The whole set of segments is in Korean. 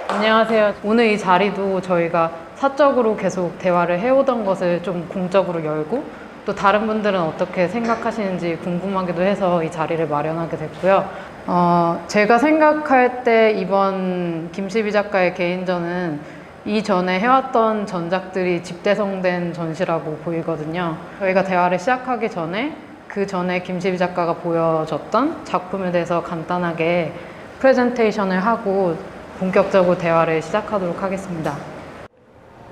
안녕하세요. 오늘 이 자리도 저희가 사적으로 계속 대화를 해오던 것을 좀 공적으로 열고 또 다른 분들은 어떻게 생각하시는지 궁금하기도 해서 이 자리를 마련하게 됐고요. 제가 생각할 때 이번 김시비 작가의 개인전은 이전에 해왔던 전작들이 집대성된 전시라고 보이거든요. 저희가 대화를 시작하기 전에 그 전에 김시비 작가가 보여줬던 작품에 대해서 간단하게 프레젠테이션을 하고 본격적으로 대화를 시작하도록 하겠습니다.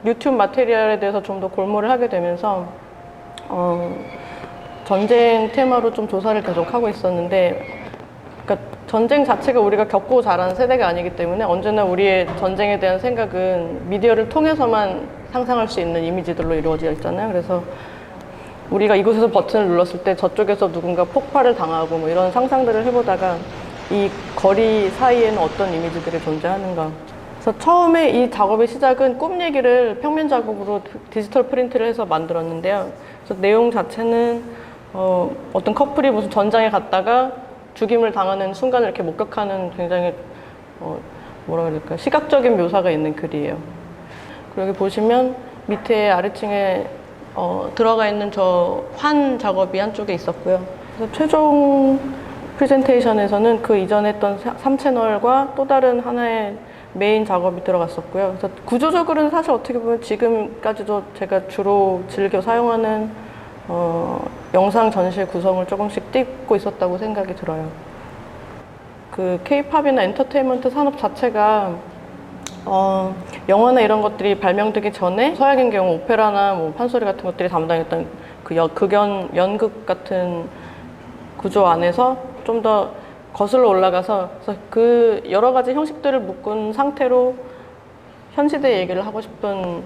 유튜브 마테리얼에 대해서 좀 더 골몰을 하게 되면서 전쟁 테마로 좀 조사를 계속 하고 있었는데, 그러니까 전쟁 자체가 우리가 겪고 자란 세대가 아니기 때문에 언제나 우리의 전쟁에 대한 생각은 미디어를 통해서만 상상할 수 있는 이미지들로 이루어져 있잖아요. 그래서 우리가 이곳에서 버튼을 눌렀을 때 저쪽에서 누군가 폭발을 당하고 뭐 이런 상상들을 해보다가 이 거리 사이에는 어떤 이미지들이 존재하는가. 그래서 처음에 이 작업의 시작은 꿈 얘기를 평면 작업으로 디지털 프린트를 해서 만들었는데요. 그래서 내용 자체는 어떤 커플이 무슨 전장에 갔다가 죽임을 당하는 순간을 이렇게 목격하는 굉장히 뭐라 그럴까, 시각적인 묘사가 있는 글이에요. 그리고 여기 보시면 밑에 아래층에 들어가 있는 저 환 작업이 한쪽에 있었고요. 그래서 최종 프레젠테이션에서는 그 이전에 했던 3채널과 또 다른 하나의 메인 작업이 들어갔었고요. 그래서 구조적으로는 사실 어떻게 보면 지금까지도 제가 주로 즐겨 사용하는 영상 전시의 구성을 조금씩 띄고 있었다고 생각이 들어요. 그 K-팝이나 엔터테인먼트 산업 자체가 영화나 이런 것들이 발명되기 전에 서양인 경우 오페라나 뭐 판소리 같은 것들이 담당했던 그 연극 같은 구조 안에서 좀 더 거슬러 올라가서 그래서 그 여러 가지 형식들을 묶은 상태로 현 시대 얘기를 하고 싶은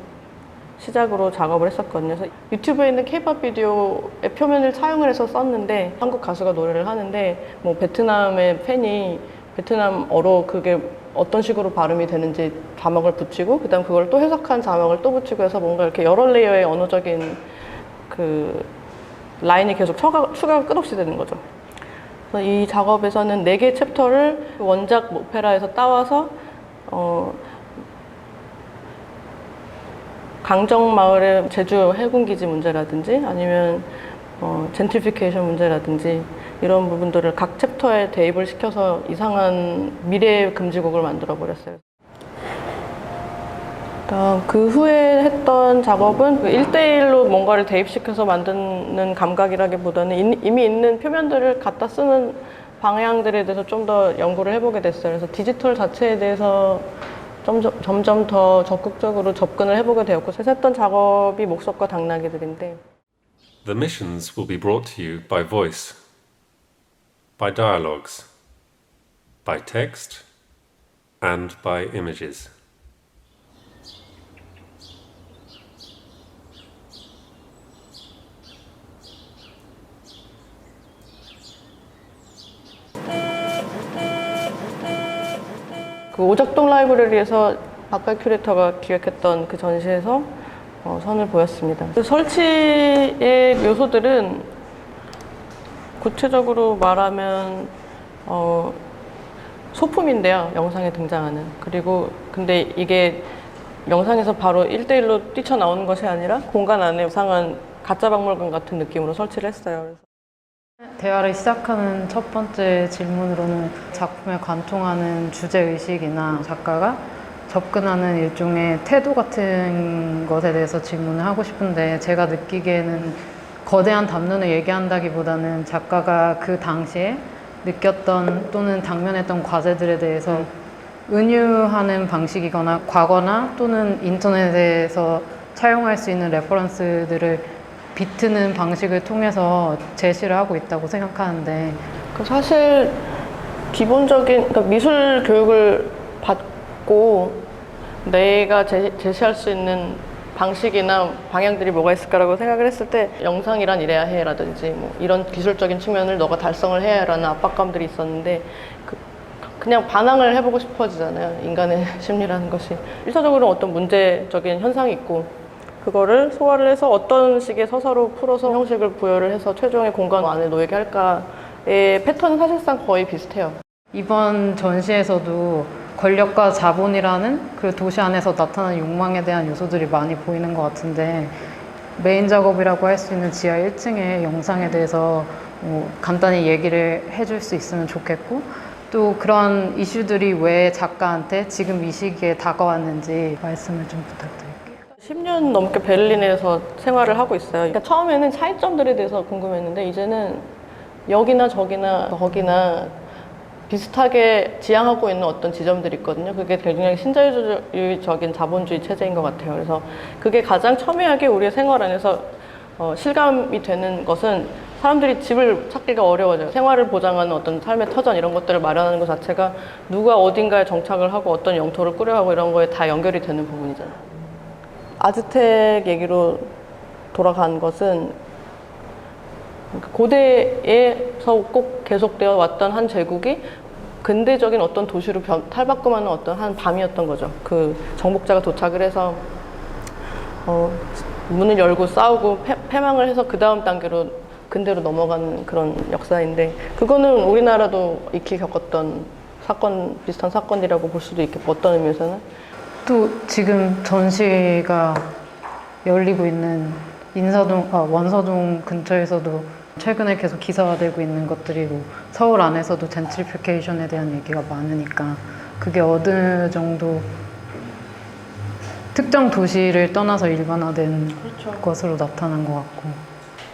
시작으로 작업을 했었거든요. 그래서 유튜브에 있는 K-팝 비디오의 표면을 사용을 해서 썼는데, 한국 가수가 노래를 하는데 뭐 베트남의 팬이 베트남어로 그게 어떤 식으로 발음이 되는지 자막을 붙이고 그다음 그걸 또 해석한 자막을 또 붙이고 해서 뭔가 이렇게 여러 레이어의 언어적인 그 라인이 계속 추가가 끝없이 되는 거죠. 그래서 이 작업에서는 4개의 챕터를 원작 오페라에서 따와서 강정마을의 제주 해군기지 문제라든지 아니면 젠트리피케이션 문제라든지 이런 부분들을 각 챕터에 대입을 시켜서 이상한 미래 금지곡을 만들어 버렸어요. 그 후에 했던 작업은 1대1로 뭔가를 대입시켜서 만드는 감각이라기보다는 이미 있는 표면들을 갖다 쓰는 방향들에 대해서 좀 더 연구를 해보게 됐어요. 그래서 디지털 자체에 대해서 점점 더 적극적으로 접근을 해보게 되었고, 그래서 했던 작업이 목석과 당나귀들인데. The missions will be brought to you by voice, by dialogues, by text, and by images. 그 오작동 라이브러리에서 박갈 큐레이터가 기획했던 그 전시에서 선을 보였습니다. 그 설치의 묘소들은 구체적으로 말하면 소품인데요, 영상에 등장하는. 그리고 근데 이게 영상에서 바로 1대1로 뛰쳐나오는 것이 아니라 공간 안에 이상한 가짜 박물관 같은 느낌으로 설치를 했어요. 대화를 시작하는 첫 번째 질문으로는 작품에 관통하는 주제의식이나 작가가 접근하는 일종의 태도 같은 것에 대해서 질문을 하고 싶은데, 제가 느끼기에는 거대한 담론을 얘기한다기보다는 작가가 그 당시에 느꼈던 또는 당면했던 과제들에 대해서 은유하는 방식이거나 과거나 또는 인터넷에서 차용할 수 있는 레퍼런스들을 비트는 방식을 통해서 제시를 하고 있다고 생각하는데, 사실 기본적인 그러니까 미술 교육을 받고 내가 제시할 수 있는 방식이나 방향들이 뭐가 있을까라고 생각을 했을 때 영상이란 이래야 해라든지 뭐 이런 기술적인 측면을 너가 달성을 해야 라는 압박감들이 있었는데, 그냥 반항을 해보고 싶어지잖아요. 인간의 심리라는 것이 1차적으로 어떤 문제적인 현상이 있고 그거를 소화를 해서 어떤 식의 서사로 풀어서 형식을 부여를 해서 최종의 공간 안에 놓이게 할까의 패턴은 사실상 거의 비슷해요. 이번 전시에서도 권력과 자본이라는 그 도시 안에서 나타나는 욕망에 대한 요소들이 많이 보이는 것 같은데 메인 작업이라고 할 수 있는 지하 1층의 영상에 대해서 간단히 얘기를 해줄 수 있으면 좋겠고 또 그런 이슈들이 왜 작가한테 지금 이 시기에 다가왔는지 말씀을 좀 부탁드릴게요. 10년 넘게 베를린에서 생활을 하고 있어요. 그러니까 처음에는 차이점들에 대해서 궁금했는데 이제는 여기나 저기나 거기나 비슷하게 지향하고 있는 어떤 지점들이 있거든요. 그게 굉장히 신자유주의적인 자본주의 체제인 것 같아요. 그래서 그게 가장 첨예하게 우리의 생활 안에서 실감이 되는 것은 사람들이 집을 찾기가 어려워져요. 생활을 보장하는 어떤 삶의 터전 이런 것들을 마련하는 것 자체가 누가 어딘가에 정착을 하고 어떤 영토를 꾸려가고 이런 거에 다 연결이 되는 부분이잖아요. 아즈텍 얘기로 돌아간 것은 고대에서 꼭 계속되어 왔던 한 제국이 근대적인 어떤 도시로 탈바꿈하는 어떤 한 밤이었던 거죠. 그 정복자가 도착을 해서 문을 열고 싸우고 패망을 해서 그 다음 단계로 근대로 넘어가는 그런 역사인데 그거는 우리나라도 익히 겪었던 사건, 비슷한 사건이라고 볼 수도 있겠고 어떤 의미에서는 또 지금 전시가 열리고 있는 원서동 근처에서도 최근에 계속 기사화되고 있는 것들이고 서울 안에서도 젠트리피케이션에 대한 얘기가 많으니까 그게 어느 정도 특정 도시를 떠나서 일반화된 것으로 나타난 것 같고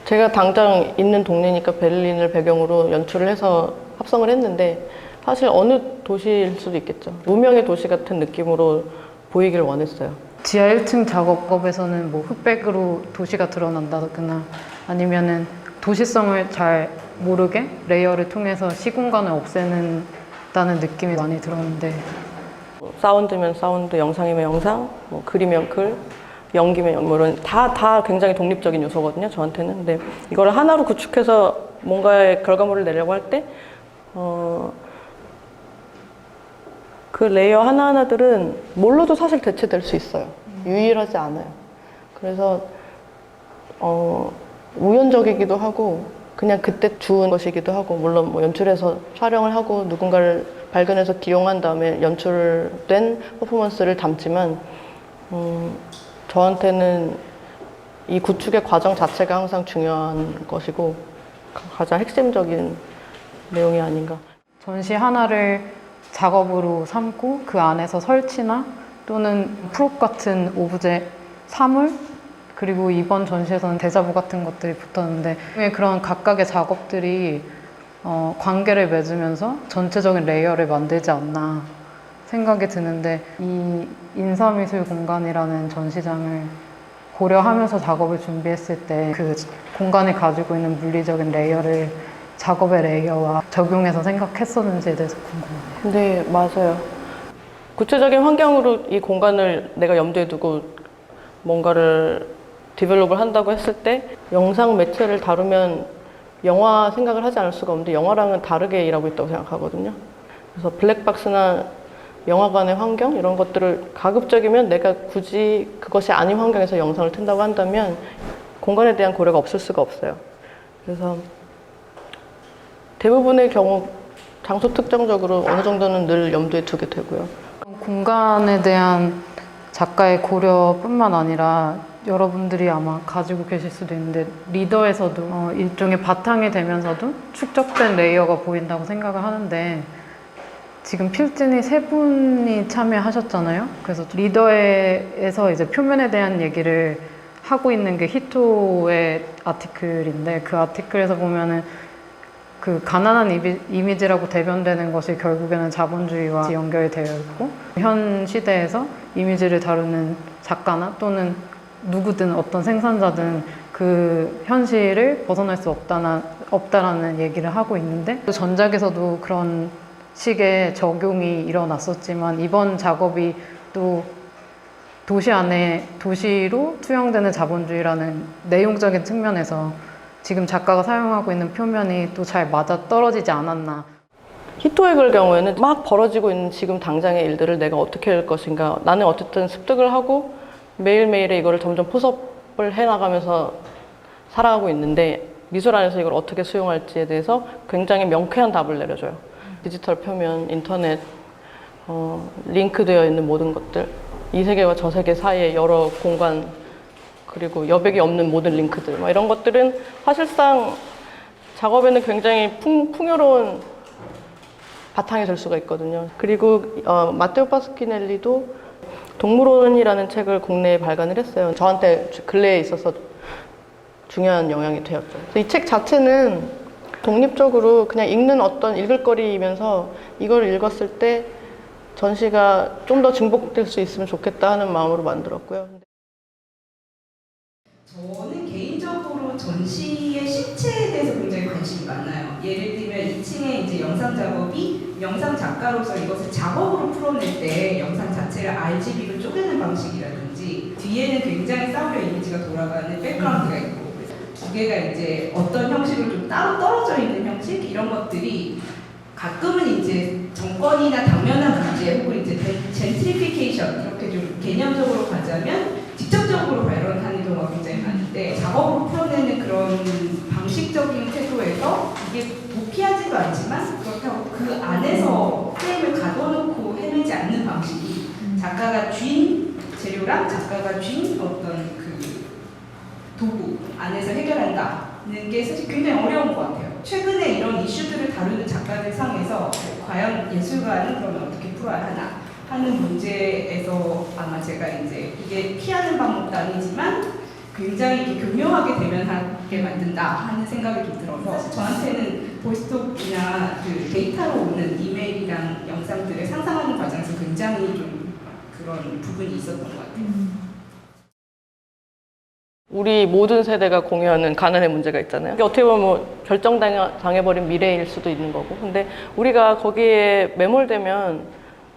제가 당장 있는 동네니까 베를린을 배경으로 연출을 해서 합성을 했는데 사실 어느 도시일 수도 있겠죠. 무명의 도시 같은 느낌으로 보이길 원했어요. 지하 1층 작업업에서는 뭐 흑백으로 도시가 드러난다거나 아니면은 도시성을 잘 모르게 레이어를 통해서 시공간을 없애는다는 느낌이 많이 들었는데 사운드면 사운드, 영상이면 영상, 뭐 글이면 글, 연기면 연기, 뭐 이런 다 굉장히 독립적인 요소거든요. 저한테는. 근데 이거를 하나로 구축해서 뭔가의 결과물을 내려고 할 때 그 레이어 하나하나들은 뭘로도 사실 대체될 수 있어요. 유일하지 않아요. 그래서 우연적이기도 하고 그냥 그때 주운 것이기도 하고 물론 뭐 연출해서 촬영을 하고 누군가를 발견해서 기용한 다음에 연출된 퍼포먼스를 담지만 저한테는 이 구축의 과정 자체가 항상 중요한 것이고 가장 핵심적인 내용이 아닌가. 전시 하나를 작업으로 삼고 그 안에서 설치나 또는 프롭 같은 오브제, 사물 그리고 이번 전시에서는 대자보 같은 것들이 붙었는데 그런 각각의 작업들이 관계를 맺으면서 전체적인 레이어를 만들지 않나 생각이 드는데 이 인사미술 공간이라는 전시장을 고려하면서 작업을 준비했을 때 그 공간이 가지고 있는 물리적인 레이어를 작업의 레이어와 적용해서 생각했었는지에 대해서 궁금해요. 네, 맞아요. 구체적인 환경으로 이 공간을 내가 염두에 두고 뭔가를 디벨롭을 한다고 했을 때 영상 매체를 다루면 영화 생각을 하지 않을 수가 없는데 영화랑은 다르게 일하고 있다고 생각하거든요. 그래서 블랙박스나 영화관의 환경 이런 것들을 가급적이면 내가 굳이 그것이 아닌 환경에서 영상을 튼다고 한다면 공간에 대한 고려가 없을 수가 없어요. 그래서 대부분의 경우 장소 특정적으로 어느 정도는 늘 염두에 두게 되고요. 공간에 대한 작가의 고려뿐만 아니라 여러분들이 아마 가지고 계실 수도 있는데 리더에서도 일종의 바탕이 되면서도 축적된 레이어가 보인다고 생각을 하는데 지금 필진이 3분이 참여하셨잖아요. 그래서 리더에서 이제 표면에 대한 얘기를 하고 있는 게 히토의 아티클인데 그 아티클에서 보면은 그 가난한 이미지라고 대변되는 것이 결국에는 자본주의와 연결이 되어 있고 현 시대에서 이미지를 다루는 작가나 또는 누구든 어떤 생산자든 그 현실을 벗어날 수 없다라는 얘기를 하고 있는데 전작에서도 그런 식의 적용이 일어났었지만 이번 작업이 또 도시 안에 도시로 투영되는 자본주의라는 내용적인 측면에서 지금 작가가 사용하고 있는 표면이 또 잘 맞아 떨어지지 않았나. 히토의 글 경우에는 막 벌어지고 있는 지금 당장의 일들을 내가 어떻게 할 것인가. 나는 어쨌든 습득을 하고 매일매일에 이거를 점점 포섭을 해나가면서 살아가고 있는데 미술 안에서 이걸 어떻게 수용할지에 대해서 굉장히 명쾌한 답을 내려줘요. 디지털 표면, 인터넷, 링크되어 있는 모든 것들, 이 세계와 저 세계 사이의 여러 공간, 그리고 여백이 없는 모든 링크들, 이런 것들은 사실상 작업에는 굉장히 풍요로운 바탕이 될 수가 있거든요. 그리고 마테오 파스키넬리도 동물원이라는 책을 국내에 발간을 했어요. 저한테 근래에 있어서 중요한 영향이 되었죠. 이 책 자체는 독립적으로 그냥 읽는 어떤 읽을거리이면서 이걸 읽었을 때 전시가 좀 더 증폭될 수 있으면 좋겠다 하는 마음으로 만들었고요. 저는 개인적으로 전시의 실체에 대해서 굉장히 관심이 많아요. 예를 들면 2층에 이제 영상 작업이 영상 작가로서 이것을 작업으로 풀어낼 때 영상 자체를 RGB로 쪼개는 방식이라든지 뒤에는 굉장히 싸구려 이미지가 돌아가는 백그라운드가 있고 두 개가 이제 어떤 형식으로 좀 따로 떨어져 있는 형식 이런 것들이 가끔은 이제 정권이나 당면한 문제 혹은 이제 젠트리피케이션 이렇게 좀 개념적으로 가자면 직접적으로 발언하는 경우가 굉장히 많은데 작업으로 풀어내는 그런 방식적인 태도에서 이게 도피하지도 않지만 그렇다고 그 안에서 프레임을 가둬놓고 헤매지 않는 방식이 작가가 쥔 재료랑 작가가 쥔 어떤 그 도구 안에서 해결한다는 게 사실 굉장히 어려운 것 같아요. 최근에 이런 이슈들을 다루는 작가들 상에서 과연 예술가는 그러면 어떻게 풀어야 하나 하는 문제에서 아마 제가 이제 이게 피하는 방법도 아니지만 굉장히 이렇게 교묘하게 대면하게 만든다 하는 생각이 좀 들어서 사실 저한테는 보이스톡이나 그 데이터로 오는 이메일이랑 영상들을 상상하는 과정에서 굉장히 좀 그런 부분이 있었던 것 같아요. 우리 모든 세대가 공유하는 가난의 문제가 있잖아요. 이게 어떻게 보면 뭐 결정당해버린 미래일 수도 있는 거고. 근데 우리가 거기에 매몰되면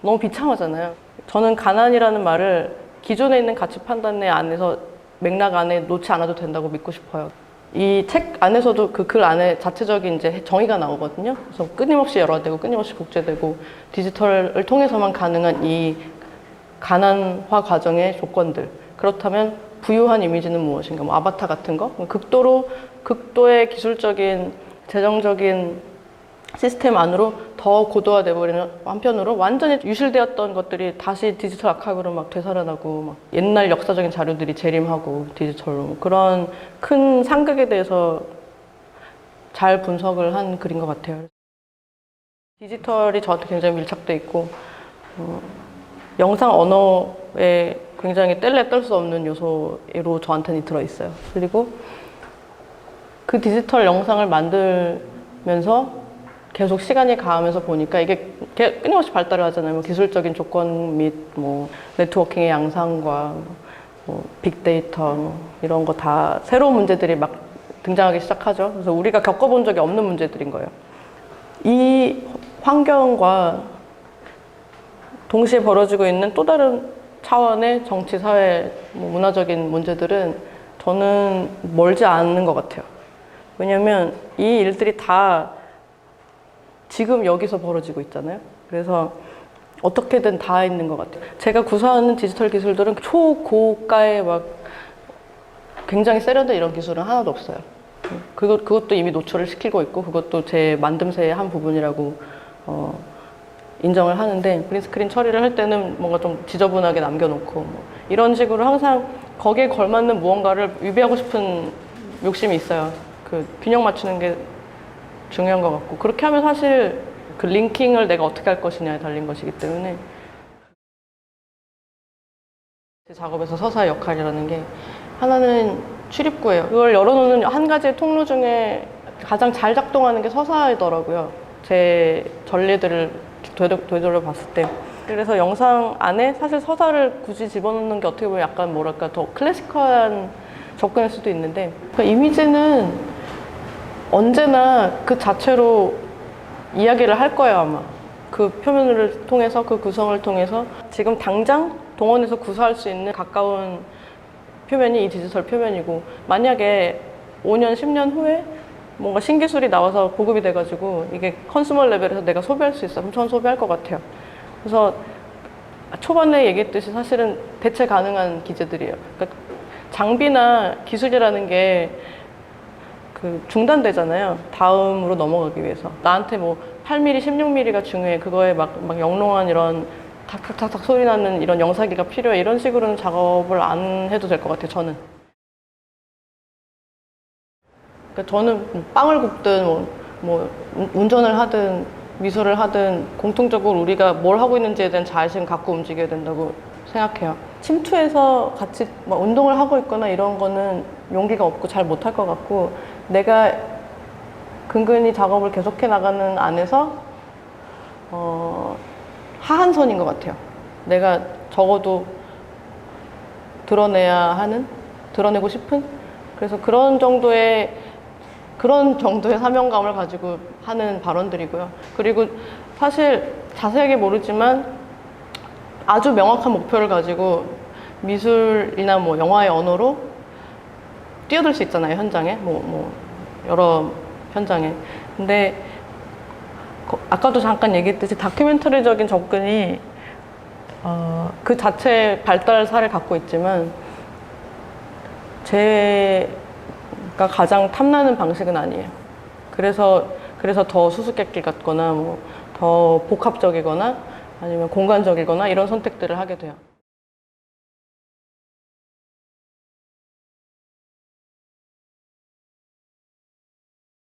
너무 비참하잖아요. 저는 가난이라는 말을 기존에 있는 가치 판단의 안에서 맥락 안에 놓지 않아도 된다고 믿고 싶어요. 이 책 안에서도 그 글 안에 자체적인 이제 정의가 나오거든요. 그래서 끊임없이 열화되고 끊임없이 복제되고 디지털을 통해서만 가능한 이 가난화 과정의 조건들. 그렇다면 부유한 이미지는 무엇인가? 뭐 아바타 같은 거? 극도의 기술적인, 재정적인 시스템 안으로 더 고도화돼 버리는 한편으로 완전히 유실되었던 것들이 다시 디지털 아카이브로 막 되살아나고 막 옛날 역사적인 자료들이 재림하고 디지털로 그런 큰 상극에 대해서 잘 분석을 한 글인 것 같아요. 디지털이 저한테 굉장히 밀착돼 있고 영상 언어에 굉장히 뗄래 뗄 수 없는 요소로 저한테는 들어있어요. 그리고 그 디지털 영상을 만들면서 계속 시간이 가면서 보니까 이게 끊임없이 발달을 하잖아요. 뭐 기술적인 조건 및 뭐 네트워킹의 양상과 뭐 빅데이터 이런 거 다 새로운 문제들이 막 등장하기 시작하죠. 그래서 우리가 겪어본 적이 없는 문제들인 거예요. 이 환경과 동시에 벌어지고 있는 또 다른 차원의 정치, 사회, 뭐 문화적인 문제들은 저는 멀지 않은 것 같아요. 왜냐하면 이 일들이 다 지금 여기서 벌어지고 있잖아요. 그래서 어떻게든 다 있는 것 같아요. 제가 구사하는 디지털 기술들은 초고가의 막 굉장히 세련된 이런 기술은 하나도 없어요. 그것도 이미 노출을 시키고 있고 그것도 제 만듦새의 한 부분이라고 인정을 하는데 프린트스크린 처리를 할 때는 뭔가 좀 지저분하게 남겨놓고 뭐 이런 식으로 항상 거기에 걸맞는 무언가를 유비하고 싶은 욕심이 있어요. 그 균형 맞추는 게 중요한 것 같고 그렇게 하면 사실 그 링킹을 내가 어떻게 할 것이냐에 달린 것이기 때문에 제 작업에서 서사의 역할이라는 게 하나는 출입구예요. 그걸 열어놓는 한 가지의 통로 중에 가장 잘 작동하는 게 서사이더라고요. 제 전례들을 되돌려 봤을 때. 그래서 영상 안에 사실 서사를 굳이 집어넣는 게 어떻게 보면 약간 뭐랄까 더 클래식한 접근일 수도 있는데 그러니까 이미지는 언제나 그 자체로 이야기를 할 거예요, 아마. 그 표면을 통해서, 그 구성을 통해서 지금 당장 동원해서 구사할 수 있는 가까운 표면이 이 디지털 표면이고 만약에 5년, 10년 후에 뭔가 신기술이 나와서 보급이 돼가지고 이게 컨슈머 레벨에서 내가 소비할 수 있어. 그럼 전 소비할 것 같아요. 그래서 초반에 얘기했듯이 사실은 대체 가능한 기제들이에요. 그러니까 장비나 기술이라는 게 그 중단되잖아요. 다음으로 넘어가기 위해서. 나한테 뭐 8mm, 16mm가 중요해. 그거에 막 영롱한 이런 탁탁탁탁 소리 나는 이런 영상기가 필요해. 이런 식으로는 작업을 안 해도 될 것 같아요, 저는. 그러니까 저는 빵을 굽든 뭐 운전을 하든 미술을 하든 공통적으로 우리가 뭘 하고 있는지에 대한 자의식을 갖고 움직여야 된다고 생각해요. 침투해서 같이 막 운동을 하고 있거나 이런 거는 용기가 없고 잘 못할 것 같고, 내가 근근히 작업을 계속해 나가는 안에서 하한선인 것 같아요. 내가 적어도 드러내고 싶은, 그래서 그런 정도의 사명감을 가지고 하는 발언들이고요. 그리고 사실 자세하게 모르지만 아주 명확한 목표를 가지고 미술이나 뭐 영화의 언어로 뛰어들 수 있잖아요, 현장에. 뭐 여러 현장에. 근데 아까도 잠깐 얘기했듯이 다큐멘터리적인 접근이 그 자체의 발달사를 갖고 있지만 제가 가장 탐나는 방식은 아니에요. 그래서 더 수수께끼 같거나 뭐 더 복합적이거나 아니면 공간적이거나 이런 선택들을 하게 돼요.